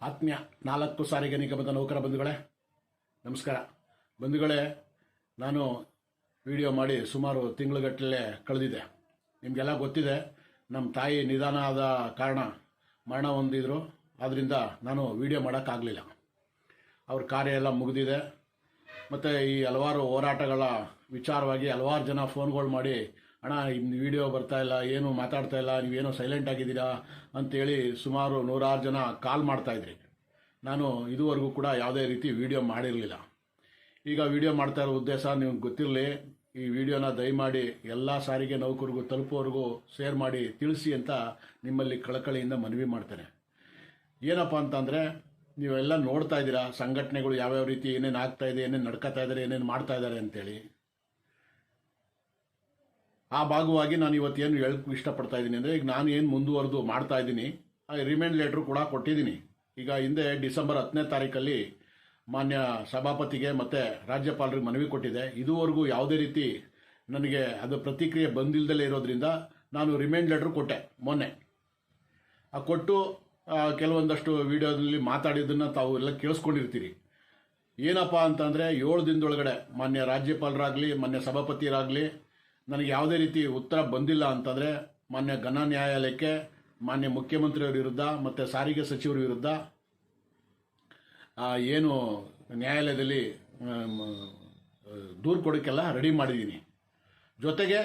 ಆತ್ಮೀಯ 4 ಸಾರಿಗೆ ನಿಗಮದ ನೌಕರ ಬಂಧುಗಳೇ ನಮಸ್ಕಾರ. ಬಂಧುಗಳೇ, ನಾನು ವಿಡಿಯೋ ಮಾಡಿ ಸುಮಾರು ತಿಂಗಳುಗಟ್ಟಲೆ ಕಳೆದಿದೆ. ನಿಮಗೆಲ್ಲ ಗೊತ್ತಿದೆ, ನಮ್ಮ ತಾಯಿ ನಿಧಾನ ಆದ ಕಾರಣ ಮರಣ ಹೊಂದಿದ್ರು. ಆದ್ದರಿಂದ ನಾನು ವಿಡಿಯೋ ಮಾಡೋಕ್ಕಾಗಲಿಲ್ಲ. ಅವ್ರ ಕಾರ್ಯ ಎಲ್ಲ ಮುಗಿದಿದೆ. ಮತ್ತು ಈ ಹಲವಾರು ಹೋರಾಟಗಳ ವಿಚಾರವಾಗಿ ಹಲವಾರು ಜನ ಫೋನ್ಗಳು ಮಾಡಿ, ಅಣ್ಣ ಇನ್ನು ವಿಡಿಯೋ ಬರ್ತಾಯಿಲ್ಲ, ಏನು ಮಾತಾಡ್ತಾ ಇಲ್ಲ, ನೀವೇನೋ ಸೈಲೆಂಟ್ ಆಗಿದ್ದೀರಾ ಅಂಥೇಳಿ ಸುಮಾರು 100 ಜನ ಕಾಲ್ ಮಾಡ್ತಾಯಿದ್ರಿ. ನಾನು ಇದುವರೆಗೂ ಕೂಡ ಯಾವುದೇ ರೀತಿ ವಿಡಿಯೋ ಮಾಡಿರಲಿಲ್ಲ. ಈಗ ವಿಡಿಯೋ ಮಾಡ್ತಾ ಇರೋ ಉದ್ದೇಶ ನಿಮ್ಗೆ ಗೊತ್ತಿರಲಿ. ಈ ವಿಡಿಯೋನ ದಯಮಾಡಿ ಎಲ್ಲ ಸಾರಿಗೆ ನೌಕರಿಗೂ ತಲುಪೋವರೆಗೂ ಶೇರ್ ಮಾಡಿ ತಿಳಿಸಿ ಅಂತ ನಿಮ್ಮಲ್ಲಿ ಕಳಕಳಿಯಿಂದ ಮನವಿ ಮಾಡ್ತೇನೆ. ಏನಪ್ಪ ಅಂತಂದರೆ, ನೀವೆಲ್ಲ ನೋಡ್ತಾ ಇದ್ದೀರಾ ಸಂಘಟನೆಗಳು ಯಾವ್ಯಾವ ರೀತಿ ಏನೇನು ಆಗ್ತಾ ಇದೆ, ಏನೇನು ನಡ್ಕೋತಾ ಇದ್ದಾರೆ, ಏನೇನು ಮಾಡ್ತಾ ಇದ್ದಾರೆ ಅಂತೇಳಿ. ಆ ಭಾಗವಾಗಿ ನಾನು ಇವತ್ತೇನು ಹೇಳಕ್ಕೆ ಇಷ್ಟಪಡ್ತಾ ಇದ್ದೀನಿ ಅಂದರೆ, ಈಗ ನಾನು ಏನು ಮುಂದುವರೆದು ಮಾಡ್ತಾ ಇದ್ದೀನಿ, ರಿಮೈಂಡ್ ಲೆಟ್ರು ಕೂಡ ಕೊಟ್ಟಿದ್ದೀನಿ. ಈಗ ಹಿಂದೆ ಡಿಸೆಂಬರ್ 10ನೇ ತಾರೀಕಲ್ಲಿ ಮಾನ್ಯ ಸಭಾಪತಿಗೆ ಮತ್ತು ರಾಜ್ಯಪಾಲರಿಗೆ ಮನವಿ ಕೊಟ್ಟಿದ್ದೆ. ಇದುವರೆಗೂ ಯಾವುದೇ ರೀತಿ ನನಗೆ ಅದು ಪ್ರತಿಕ್ರಿಯೆ ಬಂದಿಲ್ಲದಲೇ ಇರೋದ್ರಿಂದ ನಾನು ರಿಮೈಂಡ್ ಲೆಟ್ರು ಕೊಟ್ಟೆ ಮೊನ್ನೆ. ಕೊಟ್ಟು ಕೆಲವೊಂದಷ್ಟು ವಿಡಿಯೋದಲ್ಲಿ ಮಾತಾಡಿದ್ದನ್ನು ತಾವು ಎಲ್ಲ ಕೇಳಿಸ್ಕೊಂಡಿರ್ತೀರಿ. ಏನಪ್ಪ ಅಂತಂದರೆ, 7 ದಿನದೊಳಗಡೆ ಮಾನ್ಯ ರಾಜ್ಯಪಾಲರಾಗಲಿ ಮಾನ್ಯ ಸಭಾಪತಿಯರಾಗಲಿ ನನಗೆ ಯಾವುದೇ ರೀತಿ ಉತ್ತರ ಬಂದಿಲ್ಲ ಅಂತಂದರೆ, ಮಾನ್ಯ ಘನ ನ್ಯಾಯಾಲಯಕ್ಕೆ ಮಾನ್ಯ ಮುಖ್ಯಮಂತ್ರಿಯವರ ವಿರುದ್ಧ ಮತ್ತು ಸಾರಿಗೆ ಸಚಿವರ ವಿರುದ್ಧ ಏನು ನ್ಯಾಯಾಲಯದಲ್ಲಿ ದೂರು ಕೊಡೋಕ್ಕೆಲ್ಲ ರೆಡಿ ಮಾಡಿದ್ದೀನಿ. ಜೊತೆಗೆ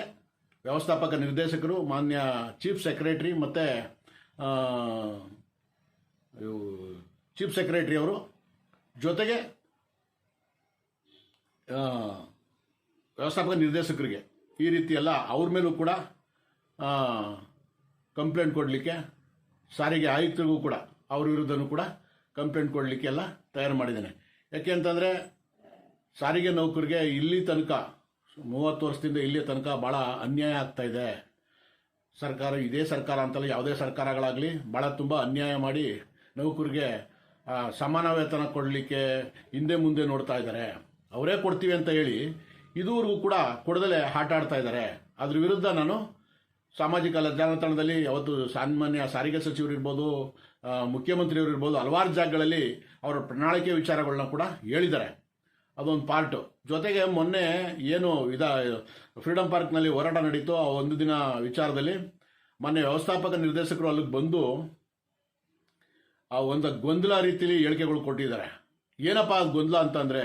ವ್ಯವಸ್ಥಾಪಕ ನಿರ್ದೇಶಕರು, ಮಾನ್ಯ ಚೀಫ್ ಸೆಕ್ರೆಟರಿ ಮತ್ತು ಚೀಫ್ ಸೆಕ್ರೆಟರಿ ಅವರು, ಜೊತೆಗೆ ವ್ಯವಸ್ಥಾಪಕ ನಿರ್ದೇಶಕರಿಗೆ ಈ ರೀತಿ ಎಲ್ಲ ಅವ್ರ ಮೇಲೂ ಕೂಡ ಕಂಪ್ಲೇಂಟ್ ಕೊಡಲಿಕ್ಕೆ, ಸಾರಿಗೆ ಆಯುಕ್ತರಿಗೂ ಕೂಡ ಅವ್ರ ವಿರುದ್ಧನೂ ಕೂಡ ಕಂಪ್ಲೇಂಟ್ ಕೊಡಲಿಕ್ಕೆ ಎಲ್ಲ ತಯಾರು ಮಾಡಿದ್ದೇನೆ. ಯಾಕೆ ಅಂತಂದರೆ, ಸಾರಿಗೆ ನೌಕರಿಗೆ ಇಲ್ಲಿ ತನಕ 30 ವರ್ಷದಿಂದ ಇಲ್ಲಿ ತನಕ ಭಾಳ ಅನ್ಯಾಯ ಆಗ್ತಾಯಿದೆ. ಸರ್ಕಾರ, ಇದೇ ಸರ್ಕಾರ ಅಂತಲ್ಲ, ಯಾವುದೇ ಸರ್ಕಾರಗಳಾಗಲಿ ಭಾಳ ತುಂಬ ಅನ್ಯಾಯ ಮಾಡಿ ನೌಕರಿಗೆ ಸಮಾನ ವೇತನ ಕೊಡಲಿಕ್ಕೆ ಹಿಂದೆ ಮುಂದೆ ನೋಡ್ತಾ ಇದ್ದಾರೆ. ಅವರೇ ಕೊಡ್ತೀವಿ ಅಂತ ಹೇಳಿ ಇದುವರೆಗೂ ಕೂಡ ಕೊಡದಲ್ಲೇ ಆಟ ಆಡ್ತಾ ಇದ್ದಾರೆ. ಅದ್ರ ವಿರುದ್ಧ ನಾನು ಸಾಮಾಜಿಕ ಜಾಲತಾಣದಲ್ಲಿ ಯಾವತ್ತು ಸಾಮಾನ್ಯ ಸಾರಿಗೆ ಸಚಿವರು ಇರ್ಬೋದು, ಮುಖ್ಯಮಂತ್ರಿಯವರು ಇರ್ಬೋದು, ಹಲವಾರು ಜಾಗಗಳಲ್ಲಿ ಅವರ ಪ್ರಣಾಳಿಕೆ ವಿಚಾರಗಳನ್ನ ಕೂಡ ಹೇಳಿದ್ದಾರೆ. ಅದೊಂದು ಪಾರ್ಟು. ಜೊತೆಗೆ ಮೊನ್ನೆ ಏನು ಫ್ರೀಡಮ್ ಪಾರ್ಕ್ನಲ್ಲಿ ಹೋರಾಟ ನಡೀತು, ಆ ಒಂದು ದಿನ ವಿಚಾರದಲ್ಲಿ ಮೊನ್ನೆ ವ್ಯವಸ್ಥಾಪಕ ನಿರ್ದೇಶಕರು ಅಲ್ಲಿಗೆ ಬಂದು ಆ ಒಂದು ಗೊಂದಲ ರೀತಿಯಲ್ಲಿ ಹೇಳಿಕೆಗಳು ಕೊಟ್ಟಿದ್ದಾರೆ. ಏನಪ್ಪ ಅದು ಗೊಂದಲ ಅಂತಂದರೆ,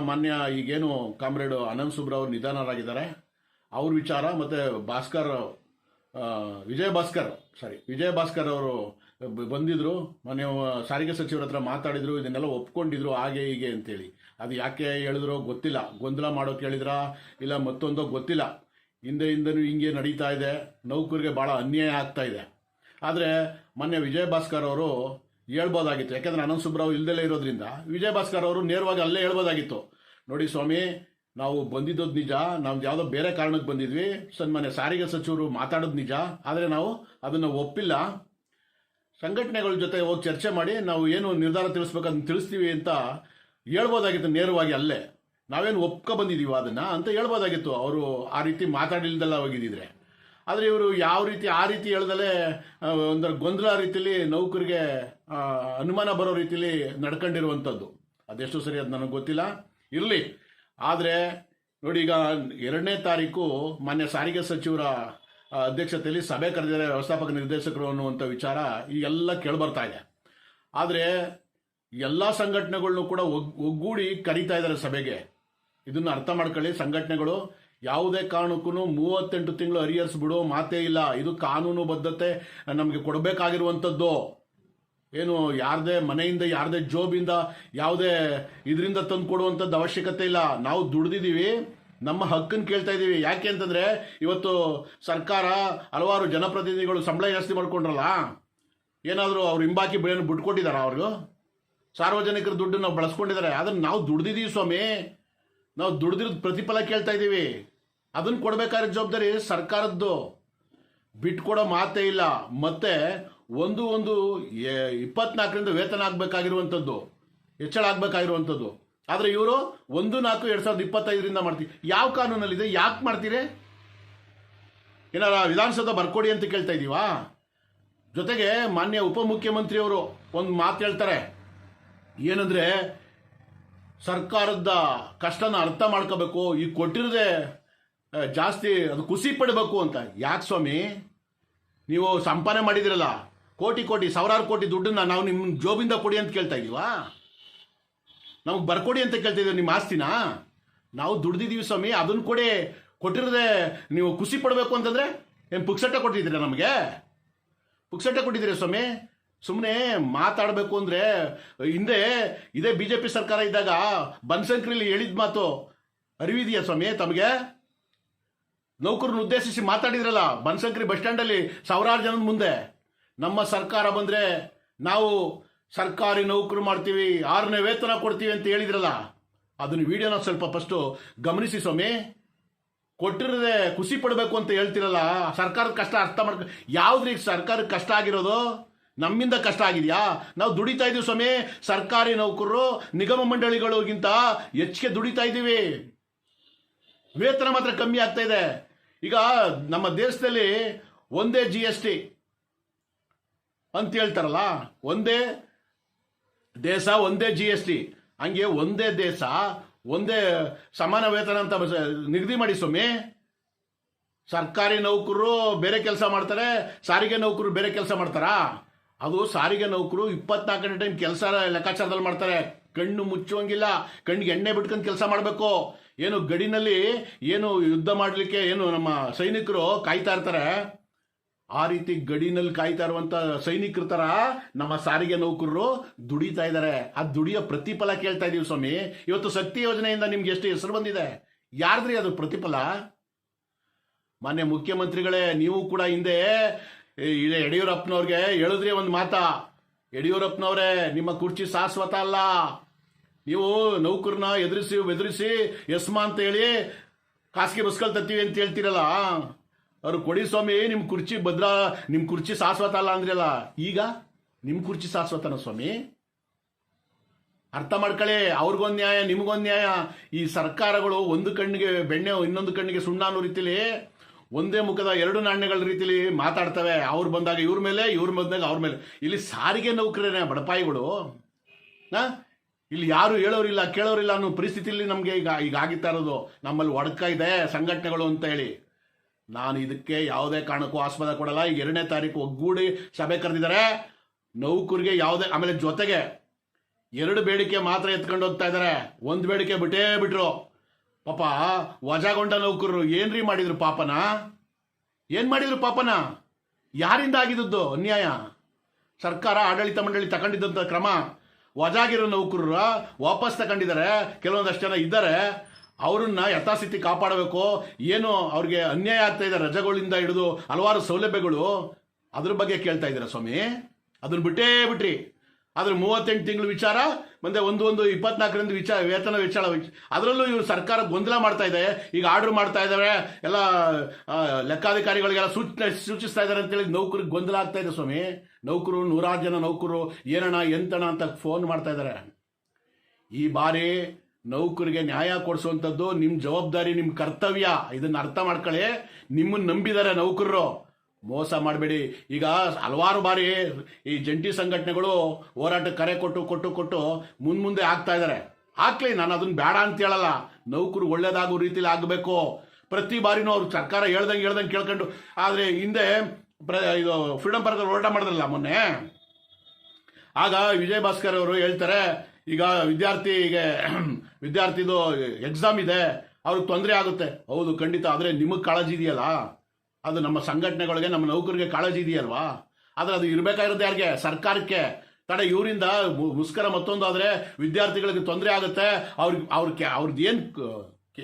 ಮಾನ್ಯ ಈಗೇನು ಕಾಮ್ರೇಡ್ ಅನಂತ್ ಸುಬ್ರ ಅವರು ನಿಧನರಾಗಿದ್ದಾರೆ, ಅವ್ರ ವಿಚಾರ ಮತ್ತು ವಿಜಯ ಭಾಸ್ಕರ್ ಅವರು ಬಂದಿದ್ದರು, ಮೊನ್ನೆ ಸಾರಿಗೆ ಸಚಿವರ ಹತ್ರ ಮಾತಾಡಿದರು, ಇದನ್ನೆಲ್ಲ ಒಪ್ಕೊಂಡಿದ್ರು ಹಾಗೆ ಹೀಗೆ ಅಂತೇಳಿ. ಅದು ಯಾಕೆ ಹೇಳಿದ್ರೋ ಗೊತ್ತಿಲ್ಲ, ಗೊಂದಲ ಮಾಡೋಕೆ ಹೇಳಿದ್ರಾ ಇಲ್ಲ ಮತ್ತೊಂದೋ ಗೊತ್ತಿಲ್ಲ. ಹಿಂದೆನೂ ಹಿಂಗೆ ನಡೀತಾ ಇದೆ, ನೌಕರಿಗೆ ಭಾಳ ಅನ್ಯಾಯ ಆಗ್ತಾ ಇದೆ. ಆದರೆ ಮೊನ್ನೆ ವಿಜಯ ಭಾಸ್ಕರ್ ಅವರು ಹೇಳ್ಬೋದಾಗಿತ್ತು. ಯಾಕೆಂದರೆ ಅನಂತ್ ಸುಬ್ರಾವ್ ಇಲ್ದಲೇ ಇರೋದ್ರಿಂದ ವಿಜಯ ಭಾಸ್ಕರ್ ಅವರು ನೇರವಾಗಿ ಅಲ್ಲೇ ಹೇಳ್ಬೋದಾಗಿತ್ತು, ನೋಡಿ ಸ್ವಾಮಿ, ನಾವು ಬಂದಿದ್ದದ್ದು ನಿಜ, ನಾವು ಯಾವುದೋ ಬೇರೆ ಕಾರಣಕ್ಕೆ ಬಂದಿದ್ವಿ, ಸನ್ಮಾನ್ಯ ಸಾರಿಗೆ ಸಚಿವರು ಮಾತಾಡೋದು ನಿಜ, ಆದರೆ ನಾವು ಅದನ್ನು ಒಪ್ಪಿಲ್ಲ, ಸಂಘಟನೆಗಳ ಜೊತೆ ಹೋಗಿ ಚರ್ಚೆ ಮಾಡಿ ನಾವು ಏನು ನಿರ್ಧಾರ ತಿಳಿಸ್ಬೇಕು ಅದನ್ನು ತಿಳಿಸ್ತೀವಿ ಅಂತ ಹೇಳ್ಬೋದಾಗಿತ್ತು ನೇರವಾಗಿ ಅಲ್ಲೇ. ನಾವೇನು ಬಂದಿದ್ದೀವಿ ಅದನ್ನು ಅಂತ ಹೇಳ್ಬೋದಾಗಿತ್ತು ಅವರು ಆ ರೀತಿ ಮಾತಾಡಿಲ್ದಲ್ಲ ಹೋಗಿದ್ದಿದ್ರೆ. ಆದರೆ ಇವರು ಯಾವ ರೀತಿ ಆ ರೀತಿ ಹೇಳ್ದಲೇ ಒಂದು ಗೊಂದಲ ರೀತಿಯಲ್ಲಿ ನೌಕರಿಗೆ ಅನುಮಾನ ಬರೋ ರೀತಿಯಲ್ಲಿ ನಡ್ಕೊಂಡಿರುವಂಥದ್ದು. ಅದೆಷ್ಟು ಸರಿ ಅದು ನನಗೆ ಗೊತ್ತಿಲ್ಲ, ಇರಲಿ. ಆದರೆ ನೋಡಿ, ಈಗ 2ನೇ ತಾರೀಕು ಮಾನ್ಯ ಸಾರಿಗೆ ಸಚಿವರ ಅಧ್ಯಕ್ಷತೆಯಲ್ಲಿ ಸಭೆ ಕರೆದಿದ್ದಾರೆ ವ್ಯವಸ್ಥಾಪಕ ನಿರ್ದೇಶಕರು ಅನ್ನುವಂಥ ವಿಚಾರ ಈಗೆಲ್ಲ ಕೇಳಿಬರ್ತಾ ಇದೆ. ಆದರೆ ಎಲ್ಲ ಸಂಘಟನೆಗಳನ್ನೂ ಕೂಡ ಒಗ್ಗೂಡಿ ಕರೀತಾ ಇದ್ದಾರೆ ಸಭೆಗೆ. ಇದನ್ನು ಅರ್ಥ ಮಾಡ್ಕೊಳ್ಳಿ. ಸಂಘಟನೆಗಳು ಯಾವುದೇ ಕಾರಣಕ್ಕೂ 38 ತಿಂಗಳು ಅರಿಯರ್ಸ್ ಬಿಡೋ ಮಾತೇ ಇಲ್ಲ. ಇದು ಕಾನೂನು ಬದ್ಧತೆ ನಮಗೆ ಕೊಡಬೇಕಾಗಿರುವಂಥದ್ದು. ಏನು ಯಾರದೇ ಮನೆಯಿಂದ, ಯಾರದೇ ಜೋಬಿಂದ, ಯಾವುದೇ ಇದರಿಂದ ತಂದು ಕೊಡುವಂಥದ್ದು ಅವಶ್ಯಕತೆ ಇಲ್ಲ. ನಾವು ದುಡ್ದಿದ್ದೀವಿ, ನಮ್ಮ ಹಕ್ಕನ್ನು ಕೇಳ್ತಾ ಇದ್ದೀವಿ. ಯಾಕೆ ಅಂತಂದರೆ, ಇವತ್ತು ಸರ್ಕಾರ ಹಲವಾರು ಜನಪ್ರತಿನಿಧಿಗಳು ಸಂಬಳ ಜಾಸ್ತಿ ಮಾಡ್ಕೊಂಡ್ರಲ್ಲ, ಏನಾದರೂ ಅವ್ರು ಹಿಂಬಾಕಿ ಬೆಳೆಯನ್ನು ಬಿಟ್ಕೊಟ್ಟಿದ್ದಾರೆ, ಅವ್ರಿಗೂ ಸಾರ್ವಜನಿಕರ ದುಡ್ಡು ನಾವು ಬಳಸ್ಕೊಂಡಿದ್ದಾರೆ. ಅದನ್ನು ನಾವು ದುಡ್ದಿದ್ದೀವಿ ಸ್ವಾಮಿ, ನಾವು ದುಡ್ದಿರೋದು ಪ್ರತಿಫಲ ಕೇಳ್ತಾ ಇದ್ದೀವಿ. ಅದನ್ನು ಕೊಡಬೇಕಾದ ಜವಾಬ್ದಾರಿ ಸರ್ಕಾರದ್ದು, ಬಿಟ್ಕೊಡೋ ಮಾತೇ ಇಲ್ಲ. ಮತ್ತೆ ಒಂದು 24ರಿಂದ ವೇತನ ಆಗಬೇಕಾಗಿರುವಂಥದ್ದು, ಹೆಚ್ಚಳ ಆಗಬೇಕಾಗಿರುವಂಥದ್ದು. ಆದರೆ ಇವರು 1/4/2025 ಮಾಡ್ತೀವಿ. ಯಾವ ಕಾನೂನಲ್ಲಿದೆ? ಯಾಕೆ ಮಾಡ್ತೀರಿ? ಏನಾರ ವಿಧಾನಸೌಧ ಬರ್ಕೊಡಿ ಅಂತ ಕೇಳ್ತಾ ಇದ್ದೀವಾ? ಜೊತೆಗೆ ಮಾನ್ಯ ಉಪಮುಖ್ಯಮಂತ್ರಿಯವರು ಒಂದು ಮಾತು ಹೇಳ್ತಾರೆ, ಏನಂದರೆ ಸರ್ಕಾರದ ಕಷ್ಟನ ಅರ್ಥ ಮಾಡ್ಕೋಬೇಕು, ಈಗ ಕೊಟ್ಟಿರದೆ ಜಾಸ್ತಿ ಅದು ಖುಷಿ ಪಡಬೇಕು ಅಂತ. ಯಾಕೆ ಸ್ವಾಮಿ, ನೀವು ಸಂಪಾದನೆ ಮಾಡಿದಿರಲ್ಲ ಕೋಟಿ ಕೋಟಿ ಸಾವಿರಾರು ಕೋಟಿ ದುಡ್ಡನ್ನ ನಾವು ನಿಮ್ಮ ಜೋಬಿಂದ ಕೊಡಿ ಅಂತ ಕೇಳ್ತಾ ಇದೀವಾ? ನಮಗೆ ಬರ್ಕೊಡಿ ಅಂತ ಕೇಳ್ತಾ ಇದೀವಿ ನಿಮ್ಮ ಆಸ್ತಿನ? ನಾವು ದುಡ್ದಿದ್ದೀವಿ ಸ್ವಾಮಿ, ಅದನ್ನು ಕೊಟ್ಟಿರದೆ ನೀವು ಖುಷಿ ಪಡಬೇಕು ಅಂತಂದರೆ ಏನು ಪುಕ್ಸಟ್ಟೆ ಕೊಟ್ಟಿದ್ದೀರಾ? ನಮಗೆ ಪುಕ್ಸಟ್ಟೆ ಕೊಟ್ಟಿದ್ದೀರಾ ಸ್ವಾಮಿ? ಸುಮ್ಮನೆ ಮಾತಾಡಬೇಕು ಅಂದರೆ ಹಿಂದೆ ಇದೇ BJP ಸರ್ಕಾರ ಇದ್ದಾಗ ಬನಶಂಕರಿಲಿ ಹೇಳಿದ ಮಾತು ಅರಿವಿದೆಯಾ ಸ್ವಾಮಿ ತಮಗೆ? ನೌಕರನ್ನ ಉದ್ದೇಶಿಸಿ ಮಾತಾಡಿದ್ರಲ್ಲ ಬನಶಂಕರಿ ಬಸ್ ಸ್ಟ್ಯಾಂಡಲ್ಲಿ ಸಾವಿರಾರು ಜನದ ಮುಂದೆ, ನಮ್ಮ ಸರ್ಕಾರ ಬಂದರೆ ನಾವು ಸರ್ಕಾರಿ ನೌಕರು ಮಾಡ್ತೀವಿ, 6ನೇ ವೇತನ ಕೊಡ್ತೀವಿ ಅಂತ ಹೇಳಿದ್ರಲ್ಲ, ಅದನ್ನು ವಿಡಿಯೋನ ಸ್ವಲ್ಪ ಫಸ್ಟು ಗಮನಿಸಿ ಸ್ವಾಮಿ. ಕೊಟ್ಟಿರದೆ ಖುಷಿ ಪಡಬೇಕು ಅಂತ ಹೇಳ್ತಿರಲ್ಲ, ಸರ್ಕಾರದ ಕಷ್ಟ ಅರ್ಥ ಮಾಡ್ಕೊ. ಯಾವ್ದ್ರಿಗೆ ಸರ್ಕಾರಕ್ಕೆ ಕಷ್ಟ ಆಗಿರೋದು? ನಮ್ಮಿಂದ ಕಷ್ಟ ಆಗಿದೆಯಾ? ನಾವು ದುಡಿತಾ ಇದ್ದೀವಿ ಸ್ವಾಮಿ. ಸರ್ಕಾರಿ ನೌಕರರು ನಿಗಮ ಮಂಡಳಿಗಳಿಗಿಂತ ಹೆಚ್ಚಿಗೆ ದುಡಿತಾ ಇದ್ದೀವಿ, ವೇತನ ಮಾತ್ರ ಕಮ್ಮಿ ಆಗ್ತಾ ಇದೆ. ಈಗ ನಮ್ಮ ದೇಶದಲ್ಲಿ ಒಂದೇ GST ಅಂತ ಹೇಳ್ತಾರಲ್ಲ, ಒಂದೇ ದೇಶ ಒಂದೇ GST, ಹಂಗೆ ಒಂದೇ ದೇಶ ಒಂದೇ ಸಮಾನ ವೇತನ ಅಂತ ನಿಗದಿ ಮಾಡಿ ಸ್ವಾಮಿ. ಸರ್ಕಾರಿ ನೌಕರರು ಬೇರೆ ಕೆಲಸ ಮಾಡ್ತಾರೆ, ಸಾರಿಗೆ ನೌಕರರು ಬೇರೆ ಕೆಲಸ ಮಾಡ್ತಾರಾ? ಅದು ಸಾರಿಗೆ ನೌಕರು 24 ಗಂಟೆ ಟೈಮ್ ಕೆಲಸ ಲೆಕ್ಕಾಚಾರದಲ್ಲಿ ಮಾಡ್ತಾರೆ, ಕಣ್ಣು ಮುಚ್ಚುವಂಗಿಲ್ಲ, ಕಣ್ಣಿಗೆ ಎಣ್ಣೆ ಬಿಟ್ಕೊಂಡು ಕೆಲಸ ಮಾಡಬೇಕು. ಏನು ಗಡಿನಲ್ಲಿ ಏನು ಯುದ್ಧ ಮಾಡಲಿಕ್ಕೆ ಏನು ನಮ್ಮ ಸೈನಿಕರು ಕಾಯ್ತಾ ಇರ್ತಾರೆ, ಆ ರೀತಿ ಗಡಿನಲ್ಲಿ ಕಾಯ್ತಾ ಇರುವಂತ ಸೈನಿಕರ ತರ ನಮ್ಮ ಸಾರಿಗೆ ನೌಕರರು ದುಡಿತಾ ಇದ್ದಾರೆ. ಆ ದುಡಿಯೋ ಪ್ರತಿಫಲ ಕೇಳ್ತಾ ಇದೀವಿ ಸ್ವಾಮಿ. ಇವತ್ತು ಶಕ್ತಿ ಯೋಜನೆಯಿಂದ ನಿಮ್ಗೆ ಎಷ್ಟು ಹೆಸರು ಬಂದಿದೆ, ಯಾರ್ದ್ರಿ ಅದು ಪ್ರತಿಫಲ? ಮಾನ್ಯ ಮುಖ್ಯಮಂತ್ರಿಗಳೇ, ನೀವು ಕೂಡ ಹಿಂದೆ ಯಡಿಯೂರಪ್ಪನವ್ರಿಗೆ ಹೇಳಿದ್ರಿ ಒಂದು ಮಾತಾ, ಯಡಿಯೂರಪ್ಪನವರೇ ನಿಮ್ಮ ಕುರ್ಚಿ ಶಾಶ್ವತ ಅಲ್ಲ, ನೀವು ನೌಕರನ್ನ ಬೆದರಿಸಿ ಎಸ್ಮಾ ಅಂತ ಹೇಳಿ ಖಾಸಗಿ ಬಸ್ಗಳು ತತ್ತೀವಿ ಅಂತ ಹೇಳ್ತೀರಲ್ಲ, ಅವ್ರು ಕೊಡಿ ಸ್ವಾಮಿ ನಿಮ್ಮ ಕುರ್ಚಿ ನಿಮ್ಮ ಕುರ್ಚಿ ಶಾಶ್ವತ ಅಲ್ಲ ಅಂದ್ರಲ್ಲ, ಈಗ ನಿಮ್ಮ ಕುರ್ಚಿ ಶಾಶ್ವತನ ಸ್ವಾಮಿ? ಅರ್ಥ ಮಾಡ್ಕೊಳ್ಳಿ, ಅವ್ರಿಗೊಂದು ನ್ಯಾಯ ನಿಮಗೊಂದು ನ್ಯಾಯ. ಈ ಸರ್ಕಾರಗಳು ಒಂದು ಕಣ್ಣಿಗೆ ಬೆಣ್ಣೆ ಇನ್ನೊಂದು ಕಣ್ಣಿಗೆ ಸುಣ್ಣ ಅನ್ನೋ ರೀತಿಲಿ ಒಂದೇ ಮುಖದ 2 ನಾಣ್ಯಗಳ ರೀತಿಲಿ ಮಾತಾಡ್ತವೆ. ಅವ್ರು ಬಂದಾಗ ಇವ್ರ ಮೇಲೆ, ಇವ್ರು ಬಂದಾಗ ಅವ್ರ ಮೇಲೆ. ಇಲ್ಲಿ ಸಾರಿಗೆ ನೌಕರರೇ ಬಡಪಾಯಿಗಳು. ಇಲ್ಲಿ ಯಾರು ಹೇಳೋರಿಲ್ಲ ಕೇಳೋರಿಲ್ಲ ಅನ್ನೋ ಪರಿಸ್ಥಿತಿಯಲ್ಲಿ ನಮಗೆ ಈಗ ಆಗಿತ್ತಾ ಇರೋದು. ನಮ್ಮಲ್ಲಿ ಒಡಕ ಇದೆ ಸಂಘಟನೆಗಳು ಅಂತ ಹೇಳಿ. ನಾನು ಇದಕ್ಕೆ ಯಾವುದೇ ಕಾರಣಕ್ಕೂ ಆಸ್ಪದ ಕೊಡಲ್ಲ. ಈಗ 2ನೇ ತಾರೀಕು ಒಗ್ಗೂಡಿ ಸಭೆ ಕರೆದಿದ್ದಾರೆ. ನೌಕರಿಗೆ ಯಾವುದೇ, ಆಮೇಲೆ ಜೊತೆಗೆ 2 ಬೇಡಿಕೆ ಮಾತ್ರ ಎತ್ಕೊಂಡು ಹೋಗ್ತಾ ಇದ್ದಾರೆ. 1 ಬೇಡಿಕೆ ಬಿಟ್ರು. ಪಾಪ ವಜಾಗೊಂಡ ನೌಕರರು ಏನ್ರಿ ಮಾಡಿದ್ರು ಪಾಪನ? ಏನ್ ಮಾಡಿದ್ರು ಪಾಪನ? ಯಾರಿಂದ ಆಗಿದ್ದು ಅನ್ಯಾಯ? ಸರ್ಕಾರ ಆಡಳಿತ ಮಂಡಳಿ ತಗೊಂಡಿದ್ದಂಥ ಕ್ರಮ, ವಜಾಗಿರೋ ನೌಕರರ ವಾಪಸ್ ತಗೊಂಡಿದ್ದಾರೆ. ಕೆಲವೊಂದಷ್ಟು ಜನ ಇದ್ದಾರೆ, ಅವ್ರನ್ನ ಯಥಾಸ್ಥಿತಿ ಕಾಪಾಡಬೇಕು. ಏನು ಅವ್ರಿಗೆ ಅನ್ಯಾಯ ಆಗ್ತಾ ಇದೆ, ರಜೆಗಳಿಂದ ಹಿಡಿದು ಹಲವಾರು ಸೌಲಭ್ಯಗಳು, ಅದ್ರ ಬಗ್ಗೆ ಕೇಳ್ತಾ ಇದ್ದೀರಾ ಸ್ವಾಮಿ? ಅದನ್ನ ಬಿಟ್ರಿ. ಆದ್ರೆ 38 ತಿಂಗಳು ವಿಚಾರ ಮುಂದೆ 1/1/24 ವಿಚಾರ ವೇತನ ವಿಚಾರ, ಅದರಲ್ಲೂ ಇವರು ಸರ್ಕಾರ ಗೊಂದಲ ಮಾಡ್ತಾ ಇದೆ. ಈಗ ಆರ್ಡರ್ ಮಾಡ್ತಾ ಇದ್ದಾರೆ, ಎಲ್ಲ ಲೆಕ್ಕಾಧಿಕಾರಿಗಳಿಗೆಲ್ಲ ಸೂಚಿಸ್ತಾ ಇದ್ದಾರೆ ಅಂತೇಳಿ ನೌಕರಿಗೆ ಗೊಂದಲ ಆಗ್ತಾ ಇದೆ ಸ್ವಾಮಿ. ನೌಕರು 100 ಜನ ನೌಕರು ಏನಣ್ಣ ಎಂತಣ ಅಂತ ಫೋನ್ ಮಾಡ್ತಾ ಇದ್ದಾರೆ. ಈ ಬಾರಿ ನೌಕರಿಗೆ ನ್ಯಾಯ ಕೊಡಿಸುವಂಥದ್ದು ನಿಮ್ಮ ಜವಾಬ್ದಾರಿ, ನಿಮ್ಮ ಕರ್ತವ್ಯ. ಇದನ್ನ ಅರ್ಥ ಮಾಡ್ಕೊಳ್ಳಿ. ನಿಮ್ಮನ್ನು ನಂಬಿದ್ದಾರೆ ನೌಕರರು, ಮೋಸ ಮಾಡಬೇಡಿ. ಈಗ ಹಲವಾರು ಬಾರಿ ಈ ಜಂಟಿ ಸಂಘಟನೆಗಳು ಹೋರಾಟಕ್ಕೆ ಕರೆ ಕೊಟ್ಟು ಮುಂದೆ ಆಗ್ತಾ ಇದ್ದಾರೆ. ಹಾಕ್ಲಿ, ನಾನು ಅದನ್ನ ಬೇಡ ಅಂತ ಹೇಳಲ್ಲ. ನೌಕರು ಒಳ್ಳೇದಾಗೋ ರೀತಿಲಿ ಆಗಬೇಕು. ಪ್ರತಿ ಬಾರಿನೂ ಅವ್ರು ಸರ್ಕಾರ ಹೇಳ್ದಂಗೆ ಕೇಳ್ಕೊಂಡು. ಆದರೆ ಹಿಂದೆ ಇದು ಫ್ರೀಡಂ ಪಾರ್ಕಲ್ಲಿ ಹೋರಾಟ ಮಾಡಿದ್ರಲ್ಲ ಮೊನ್ನೆ, ಆಗ ವಿಜಯ್ ಭಾಸ್ಕರ್ ಅವರು ಹೇಳ್ತಾರೆ, ಈಗ ವಿದ್ಯಾರ್ಥಿದು ಎಕ್ಸಾಮ್ ಇದೆ, ಅವ್ರಿಗೆ ತೊಂದರೆ ಆಗುತ್ತೆ. ಹೌದು, ಖಂಡಿತ. ಆದರೆ ನಿಮಗೆ ಕಾಳಜಿ ಇದೆಯಲ್ಲ, ಅದು ನಮ್ಮ ಸಂಘಟನೆಗಳಿಗೆ, ನಮ್ಮ ನೌಕರಿಗೆ ಕಾಳಜಿ ಇದೆಯಲ್ವಾ? ಆದರೆ ಅದು ಇರಬೇಕಾಗಿರೋದು ಯಾರಿಗೆ? ಸರ್ಕಾರಕ್ಕೆ. ಇವರಿಂದ ಮುಷ್ಕರ ಮತ್ತೊಂದು ಆದರೆ ವಿದ್ಯಾರ್ಥಿಗಳಿಗೆ ತೊಂದರೆ ಆಗುತ್ತೆ, ಅವ್ರದ್ದು ಏನು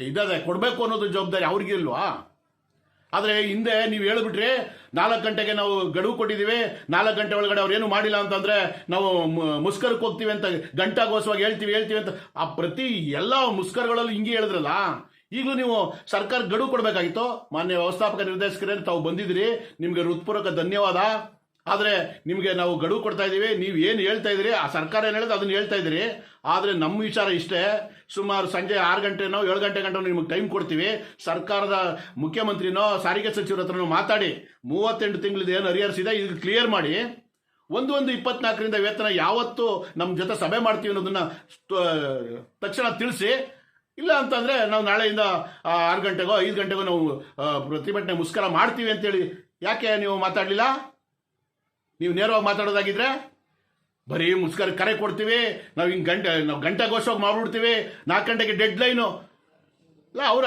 ಇದೇ ಕೊಡಬೇಕು ಅನ್ನೋದು ಜವಾಬ್ದಾರಿ ಅವ್ರಿಗೆ ಇಲ್ವಾ? ಆದರೆ ಹಿಂದೆ ನೀವು ಹೇಳಿಬಿಟ್ರಿ 4 ಗಂಟೆಗೆ ನಾವು ಗಡುವು ಕೊಟ್ಟಿದ್ದೀವಿ, 4 ಗಂಟೆ ಒಳಗಡೆ ಅವ್ರು ಏನು ಮಾಡಿಲ್ಲ ಅಂತಂದರೆ ನಾವು ಮುಷ್ಕರಕ್ಕೆ ಹೋಗ್ತೀವಿ ಅಂತ ಗಂಟಾಗೋಸ್ವಾಗಿ ಹೇಳ್ತೀವಿ ಅಂತ ಆ ಪ್ರತಿ ಎಲ್ಲ ಮುಷ್ಕರಗಳಲ್ಲೂ ಹಿಂಗೆ ಹೇಳಿದ್ರಲ್ಲ. ಈಗಲೂ ನೀವು ಸರ್ಕಾರ ಗಡುವು ಕೊಡಬೇಕಾಗಿತ್ತು. ಮಾನ್ಯ ವ್ಯವಸ್ಥಾಪಕ ನಿರ್ದೇಶಕರೇ, ತಾವು ಬಂದಿದ್ದೀರಿ, ನಿಮಗೆ ಹೃತ್ಪೂರ್ವಕ ಧನ್ಯವಾದ. ಆದರೆ ನಿಮಗೆ ನಾವು ಗಡುವು ಕೊಡ್ತಾ ಇದ್ದೀವಿ, ನೀವು ಏನು ಹೇಳ್ತಾ ಇದ್ದೀರಿ, ಆ ಸರ್ಕಾರ ಏನು ಹೇಳಿದ್ರೆ ಅದನ್ನು ಹೇಳ್ತಾ ಇದ್ದೀರಿ. ಆದರೆ ನಮ್ಮ ವಿಚಾರ ಇಷ್ಟೇ, ಸುಮಾರು ಸಂಜೆ 6 ಗಂಟೆನೋ 7 ಗಂಟೆ ನಿಮಗೆ ಟೈಮ್ ಕೊಡ್ತೀವಿ. ಸರ್ಕಾರದ ಮುಖ್ಯಮಂತ್ರಿನೋ ಸಾರಿಗೆ ಸಚಿವರ ಹತ್ರನೋ ಮಾತಾಡಿ 38 ತಿಂಗಳದ್ದು ಏನು ಅರಿಯರ್ಸ್ ಇದೆ ಇದಕ್ಕೆ ಕ್ಲಿಯರ್ ಮಾಡಿ ಒಂದು 24ರಿಂದ ವೇತನ ಯಾವತ್ತು ನಮ್ಮ ಜೊತೆ ಸಭೆ ಮಾಡ್ತೀವಿ ಅನ್ನೋದನ್ನ ತಕ್ಷಣ ತಿಳಿಸಿ. ಇಲ್ಲ ಅಂತಂದರೆ ನಾವು ನಾಳೆಯಿಂದ 6 ಗಂಟೆಗೋ 5 ಗಂಟೆಗೋ ನಾವು ಪ್ರತಿಭಟನೆ ಮುಷ್ಕರ ಮಾಡ್ತೀವಿ ಅಂತೇಳಿ ಯಾಕೆ ನೀವು ಮಾತಾಡಲಿಲ್ಲ? ನೀವು ನೇರವಾಗಿ ಮಾತಾಡೋದಾಗಿದ್ರೆ ಬರೀ ಮುಷ್ಕರ ಕರೆ ಕೊಡ್ತೀವಿ, ನಾವು ಹಿಂಗೆ ನಾವು ಗಂಟೆಗೋಸ್ವಾಗಿ ಮಾಡ್ಬಿಡ್ತೀವಿ, 4 ಗಂಟೆಗೆ ಡೆಡ್ ಲೈನು. ಇಲ್ಲ, ಅವರ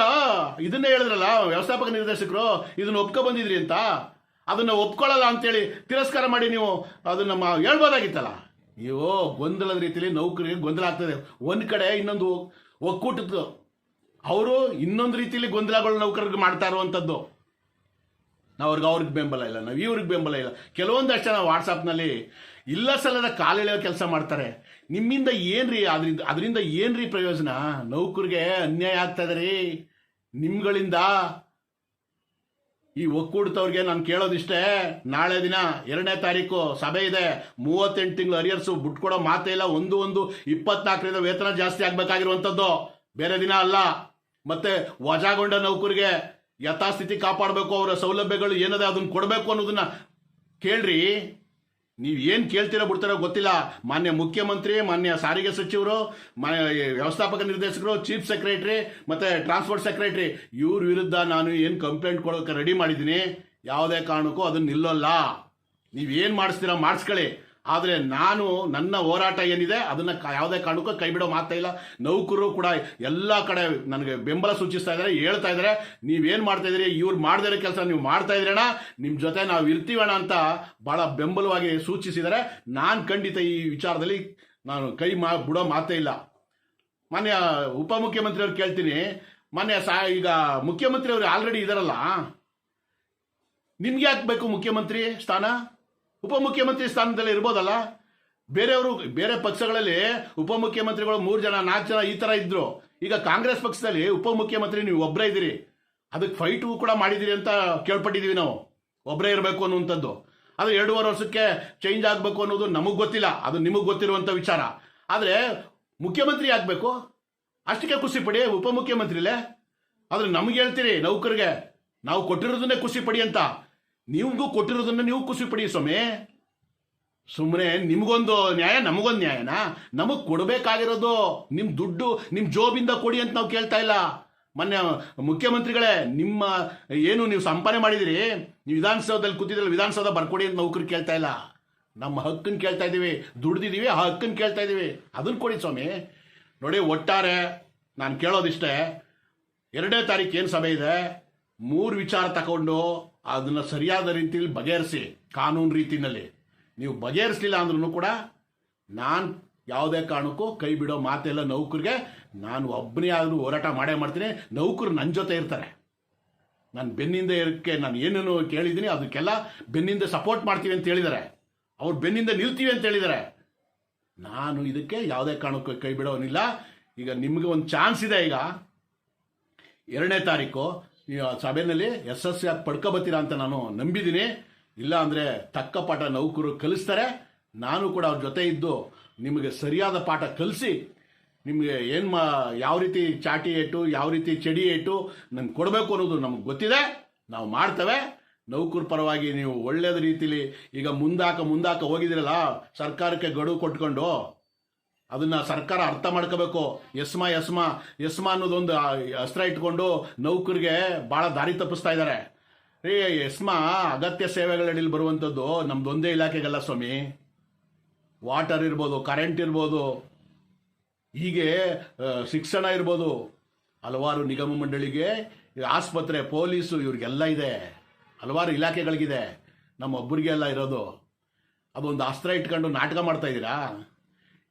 ಇದನ್ನೇ ಹೇಳಿದ್ರಲ್ಲ ವ್ಯವಸ್ಥಾಪಕ ನಿರ್ದೇಶಕರು, ಇದನ್ನು ಬಂದಿದ್ರಿ ಅಂತ, ಅದನ್ನು ಒಪ್ಕೊಳ್ಳಲ್ಲ ಅಂತೇಳಿ ತಿರಸ್ಕಾರ ಮಾಡಿ ನೀವು ಅದನ್ನು ಹೇಳ್ಬೋದಾಗಿತ್ತಲ್ಲ. ನೀವು ಗೊಂದಲದ ರೀತಿಯಲ್ಲಿ ನೌಕರಿಗೆ ಗೊಂದಲ ಆಗ್ತದೆ. ಒಂದು ಕಡೆ ಇನ್ನೊಂದು ಒಕ್ಕೂಟದ್ದು ಅವರು ಇನ್ನೊಂದು ರೀತಿಯಲ್ಲಿ ಗೊಂದಲಗಳು ನೌಕರಿಗೆ ಮಾಡ್ತಾ ಇರುವಂಥದ್ದು. ನಾವು ಅವ್ರಿಗೆ ಬೆಂಬಲ ಇಲ್ಲ, ನಾವು ಇವ್ರಿಗೆ ಬೆಂಬಲ ಇಲ್ಲ. ಕೆಲವೊಂದಷ್ಟು ಜನ ವಾಟ್ಸಪ್ನಲ್ಲಿ ಇಲ್ಲ ಸಲ್ಲದ ಕಾಲೆಳೆಯೋ ಕೆಲಸ ಮಾಡ್ತಾರೆ. ನಿಮ್ಮಿಂದ ಏನ್ರಿ ಅದರಿಂದ ಏನ್ರಿ ಪ್ರಯೋಜನ? ನೌಕರಿಗೆ ಅನ್ಯಾಯ ಆಗ್ತದೆ ರೀ ನಿಮ್ಗಳಿಂದ. ಈ ಒಕ್ಕೂಟದವ್ರಿಗೆ ನಾನು ಕೇಳೋದಿಷ್ಟೇ, ನಾಳೆ ದಿನ 2ನೇ ತಾರೀಕು ಸಭೆ ಇದೆ. 38 ತಿಂಗಳು ಅರಿಯರ್ಸು ಬಿಟ್ಕೊಡೋ ಮಾತೇ ಇಲ್ಲ. 1/1/24ರಿಂದ ವೇತನ ಜಾಸ್ತಿ ಆಗ್ಬೇಕಾಗಿರುವಂಥದ್ದು, ಬೇರೆ ದಿನ ಅಲ್ಲ. ಮತ್ತೆ ವಜಾಗೊಂಡ ನೌಕರಿಗೆ ಯಥಾಸ್ಥಿತಿ ಕಾಪಾಡಬೇಕು, ಅವರ ಸೌಲಭ್ಯಗಳು ಏನದೆ ಅದನ್ನು ಕೊಡಬೇಕು ಅನ್ನೋದನ್ನ ಕೇಳ್ರಿ. ನೀವು ಏನು ಕೇಳ್ತೀರೋ ಬಿಡ್ತಾರೋ ಗೊತ್ತಿಲ್ಲ. ಮಾನ್ಯ ಮುಖ್ಯಮಂತ್ರಿ, ಮಾನ್ಯ ಸಾರಿಗೆ ಸಚಿವರು, ವ್ಯವಸ್ಥಾಪಕ ನಿರ್ದೇಶಕರು, ಚೀಫ್ ಸೆಕ್ರೆಟರಿ ಮತ್ತು ಟ್ರಾನ್ಸ್ಪೋರ್ಟ್ ಸೆಕ್ರೆಟರಿ ಇವ್ರ ವಿರುದ್ಧ ನಾನು ಏನು ಕಂಪ್ಲೇಂಟ್ ಕೊಡೋಕೆ ರೆಡಿ ಮಾಡಿದ್ದೀನಿ. ಯಾವುದೇ ಕಾರಣಕ್ಕೂ ಅದನ್ನು ನಿಲ್ಲೋಲ್ಲ. ನೀವೇನು ಮಾಡಿಸ್ತೀರಾ ಮಾಡಿಸ್ಕೊಳ್ಳಿ, ಆದರೆ ನಾನು ನನ್ನ ಹೋರಾಟ ಏನಿದೆ ಅದನ್ನು ಯಾವುದೇ ಕಾರಣಕ್ಕೂ ಕೈ ಬಿಡೋ ಮಾತಾ ಇಲ್ಲ. ನೌಕರರು ಕೂಡ ಎಲ್ಲ ಕಡೆ ನನಗೆ ಬೆಂಬಲ ಸೂಚಿಸ್ತಾ ಇದ್ದಾರೆ, ಹೇಳ್ತಾ ಇದ್ದಾರೆ ನೀವೇನು ಮಾಡ್ತಾ ಇದ್ದೀರಿ, ಇವ್ರು ಮಾಡದೇ ಇರೋ ಕೆಲಸ ನೀವು ಮಾಡ್ತಾ ಇದ್ರೇಣ, ನಿಮ್ಮ ಜೊತೆ ನಾವು ಇರ್ತೀವಣ ಅಂತ ಭಾಳ ಬೆಂಬಲವಾಗಿ ಸೂಚಿಸಿದ್ದಾರೆ. ನಾನು ಖಂಡಿತ ಈ ವಿಚಾರದಲ್ಲಿ ನಾನು ಕೈ ಬಿಡೋ ಮಾತೇ ಇಲ್ಲ. ಮಾನ್ಯ ಉಪಮುಖ್ಯಮಂತ್ರಿಯವ್ರು ಕೇಳ್ತೀನಿ, ಮಾನ್ಯ ಈಗ ಮುಖ್ಯಮಂತ್ರಿಯವರು ಆಲ್ರೆಡಿ ಇದಾರಲ್ಲ, ನಿಮ್ಗೆ ಯಾಕೆ ಬೇಕು ಮುಖ್ಯಮಂತ್ರಿ ಸ್ಥಾನ? ಉಪಮುಖ್ಯಮಂತ್ರಿ ಸ್ಥಾನದಲ್ಲಿ ಇರ್ಬೋದಲ್ಲ. ಬೇರೆಯವರು ಬೇರೆ ಪಕ್ಷಗಳಲ್ಲಿ ಉಪಮುಖ್ಯಮಂತ್ರಿಗಳು 3 ಜನ 4 ಜನ ಈ ಥರ ಇದ್ರು. ಈಗ ಕಾಂಗ್ರೆಸ್ ಪಕ್ಷದಲ್ಲಿ ಉಪಮುಖ್ಯಮಂತ್ರಿ ನೀವು ಒಬ್ಬರೇ ಇದ್ದೀರಿ. ಅದಕ್ಕೆ ಫೈಟು ಕೂಡ ಮಾಡಿದ್ದೀರಿ ಅಂತ ಕೇಳ್ಪಟ್ಟಿದ್ದೀವಿ ನಾವು, ಒಬ್ಬರೇ ಇರಬೇಕು ಅನ್ನುವಂಥದ್ದು. ಅದು 2.5 ವರ್ಷಕ್ಕೆ ಚೇಂಜ್ ಆಗಬೇಕು ಅನ್ನೋದು ನಮಗೆ ಗೊತ್ತಿಲ್ಲ, ಅದು ನಿಮಗೆ ಗೊತ್ತಿರುವಂಥ ವಿಚಾರ. ಆದರೆ ಮುಖ್ಯಮಂತ್ರಿ ಆಗಬೇಕು ಅಷ್ಟಕ್ಕೆ ಖುಷಿ ಪಡಿ, ಉಪಮುಖ್ಯಮಂತ್ರಿಲೇ. ಆದರೆ ನಮಗೆ ಹೇಳ್ತೀರಿ ನೌಕರಿಗೆ ನಾವು ಕೊಟ್ಟಿರೋದನ್ನೇ ಖುಷಿ ಪಡಿ ಅಂತ. ನಿಮಗೂ ಕೊಟ್ಟಿರೋದನ್ನ ನೀವು ಖುಷಿ ಪಡಿ ಸ್ವಾಮಿ. ಸುಮ್ಮನೆ ನಿಮಗೊಂದು ನ್ಯಾಯ ನಮಗೊಂದು ನ್ಯಾಯನಾ? ನಮಗೆ ಕೊಡಬೇಕಾಗಿರೋದು ನಿಮ್ಮ ದುಡ್ಡು ನಿಮ್ಮ ಜೋಬಿಂದ ಕೊಡಿ ಅಂತ ನಾವು ಕೇಳ್ತಾ ಇಲ್ಲ. ಮೊನ್ನೆ ಮುಖ್ಯಮಂತ್ರಿಗಳೇ, ನಿಮ್ಮ ಏನು ನೀವು ಸಂಪಾದನೆ ಮಾಡಿದಿರಿ, ನೀವು ವಿಧಾನಸೌಧದಲ್ಲಿ ಕೂತಿದ್ರಲ್ಲ, ವಿಧಾನಸೌಧ ಬರ್ಕೊಡಿ ಅಂತ ನೌಕರಿಗೆ ಕೇಳ್ತಾ ಇಲ್ಲ. ನಮ್ಮ ಹಕ್ಕನ್ನು ಕೇಳ್ತಾ ಇದ್ದೀವಿ, ದುಡ್ದಿದ್ದೀವಿ, ಆ ಹಕ್ಕನ್ನು ಕೇಳ್ತಾ ಇದ್ದೀವಿ, ಅದನ್ನು ಕೊಡಿ ಸ್ವಾಮಿ. ನೋಡಿ, ಒಟ್ಟಾರೆ ನಾನು ಕೇಳೋದಿಷ್ಟೇ, 2ನೇ ತಾರೀಕು ಏನು ಸಭೆ ಇದೆ, 3 ವಿಚಾರ ತಗೊಂಡು ಅದನ್ನು ಸರಿಯಾದ ರೀತಿಯಲ್ಲಿ ಬಗೆಹರಿಸಿ, ಕಾನೂನು ರೀತಿಯಲ್ಲಿ. ನೀವು ಬಗೆಹರಿಸಲಿಲ್ಲ ಅಂದ್ರೂ ಕೂಡ ನಾನು ಯಾವುದೇ ಕಾರಣಕ್ಕೂ ಕೈ ಬಿಡೋ ಮಾತೆಲ್ಲ. ನೌಕರಿಗೆ ನಾನು ಒಬ್ಬನೇ ಆದರೂ ಹೋರಾಟ ಮಾಡೇ ಮಾಡ್ತೀನಿ. ನೌಕರು ನನ್ನ ಜೊತೆ ಇರ್ತಾರೆ. ನಾನು ಬೆನ್ನಿಂದ ಇರೋಕ್ಕೆ ನಾನು ಏನೇನು ಕೇಳಿದ್ದೀನಿ ಅದಕ್ಕೆಲ್ಲ ಬೆನ್ನಿಂದ ಸಪೋರ್ಟ್ ಮಾಡ್ತೀವಿ ಅಂತ ಹೇಳಿದ್ದಾರೆ, ಅವ್ರು ಬೆನ್ನಿಂದ ನಿಲ್ತೀವಿ ಅಂತ ಹೇಳಿದ್ದಾರೆ. ನಾನು ಇದಕ್ಕೆ ಯಾವುದೇ ಕಾರಣಕ್ಕೂ ಕೈ ಬಿಡೋನಿಲ್ಲ. ಈಗ ನಿಮಗೆ ಒಂದು ಚಾನ್ಸ್ ಇದೆ. ಈಗ 2ನೇ ತಾರೀಕು ಸಭೆಯಲ್ಲಿ ಯಶಸ್ವಿಯಾಗಿ ಪಡ್ಕೊಬತ್ತೀರಾ ಅಂತ ನಾನು ನಂಬಿದ್ದೀನಿ. ಇಲ್ಲ ಅಂದರೆ ತಕ್ಕ ಪಾಠ ನೌಕರು ಕಲಿಸ್ತಾರೆ. ನಾನು ಕೂಡ ಅವ್ರ ಜೊತೆ ಇದ್ದು ನಿಮಗೆ ಸರಿಯಾದ ಪಾಠ ಕಲಿಸಿ, ನಿಮಗೆ ಯಾವ ರೀತಿ ಚಾಟಿ ಏಟು, ಯಾವ ರೀತಿ ಚಡಿ ಏಟು ನಂಗೆ ಕೊಡಬೇಕು ಅನ್ನೋದು ನಮಗೆ ಗೊತ್ತಿದೆ. ನಾವು ಮಾಡ್ತೇವೆ. ನೌಕರ ಪರವಾಗಿ ನೀವು ಒಳ್ಳೆಯದ ರೀತಿಲಿ ಈಗ ಮುಂದಾಕ ಹೋಗಿದ್ದೀರಲ್ಲ, ಸರ್ಕಾರಕ್ಕೆ ಗಡುವು ಕೊಟ್ಕೊಂಡು ಅದನ್ನು ಸರ್ಕಾರ ಅರ್ಥ ಮಾಡ್ಕೋಬೇಕು. ಎಸ್ಮಾ ಅನ್ನೋದೊಂದು ಅಸ್ತ್ರ ಇಟ್ಕೊಂಡು ನೌಕರಿಗೆ ಭಾಳ ದಾರಿ ತಪ್ಪಿಸ್ತಾ ಇದ್ದಾರೆ ರೀ. ಎಸ್ಮಾ ಅಗತ್ಯ ಸೇವೆಗಳಡಿಲಿ ಬರುವಂಥದ್ದು ನಮ್ದೊಂದೇ ಇಲಾಖೆಗಲ್ಲ ಸ್ವಾಮಿ. ವಾಟರ್ ಇರ್ಬೋದು, ಕರೆಂಟ್ ಇರ್ಬೋದು, ಹೀಗೆ ಶಿಕ್ಷಣ ಇರ್ಬೋದು, ಹಲವಾರು ನಿಗಮ ಮಂಡಳಿಗೆ, ಆಸ್ಪತ್ರೆ, ಪೊಲೀಸು, ಇವ್ರಿಗೆಲ್ಲ ಇದೆ, ಹಲವಾರು ಇಲಾಖೆಗಳಿಗಿದೆ. ನಮ್ಮೊಬ್ಬರಿಗೆ ಎಲ್ಲ ಇರೋದು. ಅದೊಂದು ಅಸ್ತ್ರ ಇಟ್ಕೊಂಡು ನಾಟಕ ಮಾಡ್ತಾ ಇದ್ದೀರಾ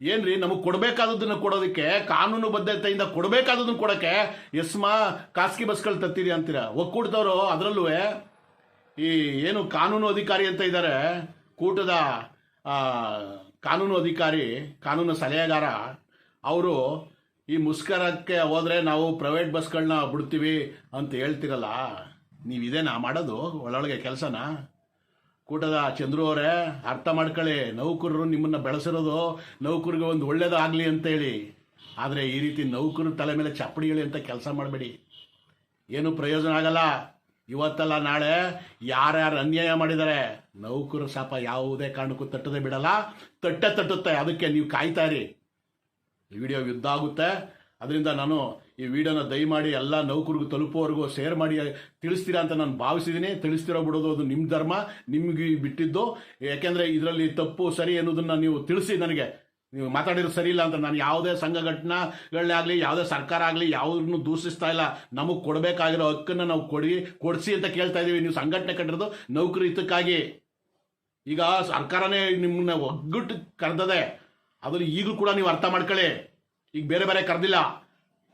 ಏನ್ರಿ? ನಮಗೆ ಕೊಡಬೇಕಾದದನ್ನು ಕೊಡೋದಕ್ಕೆ, ಕಾನೂನು ಬದ್ಧತೆಯಿಂದ ಕೊಡಬೇಕಾದದನ್ನು ಕೊಡೋಕ್ಕೆ ಎಸ್ಮಾ ಖಾಸಗಿ ಬಸ್ಗಳು ತರ್ತೀರಿ ಅಂತೀರ. ಒಕ್ಕೂಟದವರು ಅದರಲ್ಲೂ ಈ ಏನು ಕಾನೂನು ಅಧಿಕಾರಿ ಅಂತ ಇದ್ದಾರೆ, ಕೂಟದ ಕಾನೂನು ಅಧಿಕಾರಿ, ಕಾನೂನು ಸಲಹೆಗಾರ, ಅವರು ಈ ಮುಷ್ಕರಕ್ಕೆ ಹೋದರೆ ನಾವು ಪ್ರೈವೇಟ್ ಬಸ್ಗಳನ್ನ ಬಿಡ್ತೀವಿ ಅಂತ ಹೇಳ್ತಿರಲ್ಲ. ನೀವು ಇದೇನಾ ಮಾಡೋದು ಒಳೊಳಗೆ ಕೆಲಸನ? ಕೂಟದ ಚಂದ್ರು ಅವರೇ, ಅರ್ಥ ಮಾಡ್ಕೊಳ್ಳಿ. ನೌಕರರು ನಿಮ್ಮನ್ನು ಬೆಳೆಸಿರೋದು ನೌಕರಿಗೆ ಒಂದು ಒಳ್ಳೇದಾಗಲಿ ಅಂತೇಳಿ. ಆದರೆ ಈ ರೀತಿ ನೌಕರರ ತಲೆ ಮೇಲೆ ಚಪ್ಪಡಿ ಹೇಳಿ ಅಂತ ಕೆಲಸ ಮಾಡಬೇಡಿ, ಏನು ಪ್ರಯೋಜನ ಆಗಲ್ಲ. ಇವತ್ತಲ್ಲ ನಾಳೆ ಯಾರ್ಯಾರು ಅನ್ಯಾಯ ಮಾಡಿದ್ದಾರೆ ನೌಕರ ಶಾಪ ಯಾವುದೇ ಕಾರಣಕ್ಕೂ ತಟ್ಟದೆ ಬಿಡಲ್ಲ, ತಟ್ಟುತ್ತೆ. ಅದಕ್ಕೆ ನೀವು ಕಾಯ್ತಾ ಇರಿ, ಈ ವಿಡಿಯೋ ಯುದ್ಧ ಆಗುತ್ತೆ. ಅದರಿಂದ ನಾನು ಈ ವಿಡಿಯೋನ ದಯಮಾಡಿ ಎಲ್ಲ ನೌಕರಿಗೂ ತಲುಪುವವರೆಗೂ ಶೇರ್ ಮಾಡಿ ತಿಳಿಸ್ತೀರಾ ಅಂತ ನಾನು ಭಾವಿಸಿದ್ದೀನಿ. ತಿಳಿಸ್ತಿರೋ ಬಿಡೋದು ಅದು ನಿಮ್ಮ ಧರ್ಮ, ನಿಮ್ಗೆ ಬಿಟ್ಟಿದ್ದು. ಯಾಕೆಂದರೆ ಇದರಲ್ಲಿ ತಪ್ಪು ಸರಿ ಅನ್ನೋದನ್ನು ನೀವು ತಿಳಿಸಿ ನನಗೆ. ನೀವು ಮಾತಾಡಿರೋದು ಸರಿ ಇಲ್ಲ ಅಂತ ನಾನು ಯಾವುದೇ ಸಂಘಟನೆಗಳನ್ನೇ ಆಗಲಿ, ಯಾವುದೇ ಸರ್ಕಾರ ಆಗಲಿ ಯಾವುದನ್ನು ದೂಷಿಸ್ತಾ ಇಲ್ಲ. ನಮಗೆ ಕೊಡಬೇಕಾಗಿರೋ ಹಕ್ಕನ್ನು ನಾವು ಕೊಡಿಸಿ ಅಂತ ಕೇಳ್ತಾ ಇದ್ದೀವಿ. ನೀವು ಸಂಘಟನೆ ಕಟ್ಟಿರೋದು ನೌಕರಿ ಹಿತಕ್ಕಾಗಿ. ಈಗ ಸರ್ಕಾರನೇ ನಿಮ್ಮನ್ನ ಒಗ್ಗಟ್ಟು ಕರೆದದೆ, ಅದ್ರಲ್ಲಿ ಈಗಲೂ ಕೂಡ ನೀವು ಅರ್ಥ ಮಾಡ್ಕೊಳ್ಳಿ. ಈಗ ಬೇರೆ ಕರೆದಿಲ್ಲ,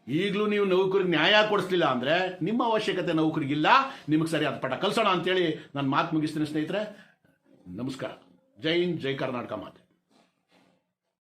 ಈಗಲೂ ನೀವು ನೌಕರಿಗೆ ನ್ಯಾಯ ಕೊಡಿಸ್ಲಿಲ್ಲ ಅಂದರೆ ನಿಮ್ಮ ಅವಶ್ಯಕತೆ ನೌಕರಿಗಿಲ್ಲ. ನಿಮಗೆ ಸರಿಯಾದ ಪಾಠ ಕಲಿಸೋಣ ಅಂತೇಳಿ ನಾನು ಮಾತು ಮುಗಿಸ್ತೀನಿ ಸ್ನೇಹಿತರೆ. ನಮಸ್ಕಾರ. ಜೈ ಹಿಂದ್, ಜೈ ಕರ್ನಾಟಕ ಮಾತು.